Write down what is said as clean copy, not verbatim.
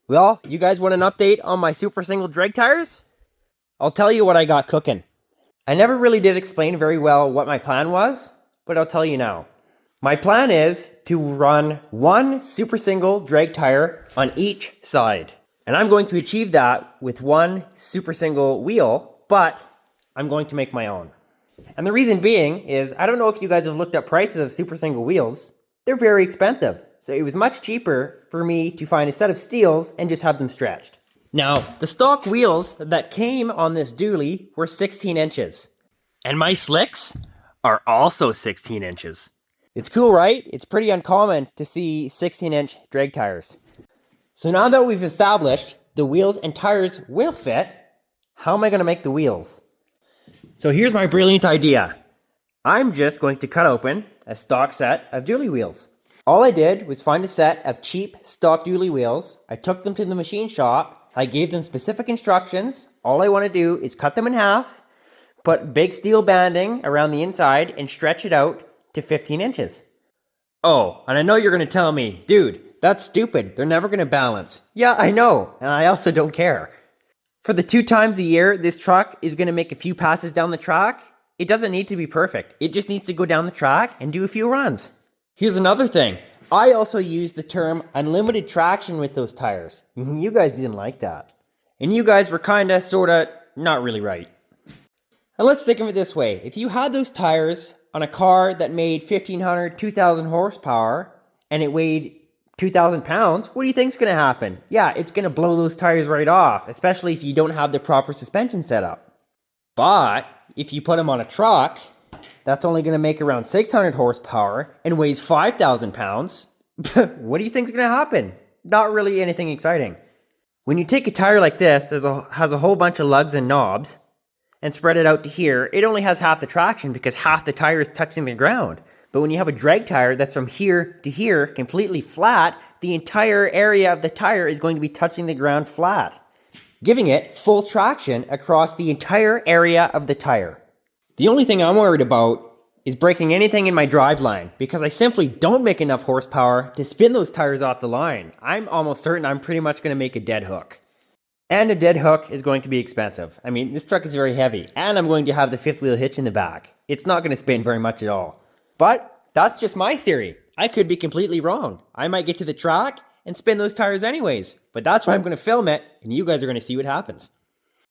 Well, you guys want an update on my super single drag tires? I'll tell you what I got cooking. I never really did explain very well what my plan was, but I'll tell you now. My plan is to run one super single drag tire on each side. And I'm going to achieve that with one super single wheel, but I'm going to make my own. And the reason being is, I don't know if you guys have looked up prices of super single wheels. They're very expensive. So it was much cheaper for me to find a set of steels and just have them stretched. Now, the stock wheels that came on this dually were 16 inches. And my slicks are also 16 inches. It's cool, right? It's pretty uncommon to see 16-inch drag tires. So now that we've established the wheels and tires will fit, how am I going to make the wheels? So here's my brilliant idea. I'm just going to cut open a stock set of dually wheels. All I did was find a set of cheap stock dually wheels. I took them to the machine shop. I gave them specific instructions. All I want to do is cut them in half, put big steel banding around the inside, and stretch it out to 15 inches. Oh, and I know you're going to tell me, dude, that's stupid. They're never going to balance. Yeah, I know, and I also don't care. For the 2 times a year this truck is going to make a few passes down the track, it doesn't need to be perfect. It just needs to go down the track and do a few runs. Here's another thing. I also used the term unlimited traction with those tires. You guys didn't like that. And you guys were kinda, sorta, not really right. Now let's think of it this way. If you had those tires on a car that made 1,500, 2,000 horsepower, and it weighed 2,000 pounds, what do you think's gonna happen? Yeah, it's gonna blow those tires right off, especially if you don't have the proper suspension set up. But if you put them on a truck, that's only going to make around 600 horsepower and weighs 5,000 pounds. What do you think's going to happen? Not really anything exciting. When you take a tire like this that has a whole bunch of lugs and knobs and spread it out to here, it only has half the traction because half the tire is touching the ground. But when you have a drag tire that's from here to here completely flat, the entire area of the tire is going to be touching the ground flat, giving it full traction across the entire area of the tire. The only thing I'm worried about is breaking anything in my driveline because I simply don't make enough horsepower to spin those tires off the line. I'm almost certain I'm pretty much going to make a dead hook. And a dead hook is going to be expensive. I mean, this truck is very heavy, and I'm going to have the 5th wheel hitch in the back. It's not going to spin very much at all. But that's just my theory. I could be completely wrong. I might get to the track and spin those tires anyways. But that's why I'm going to film it, and you guys are going to see what happens.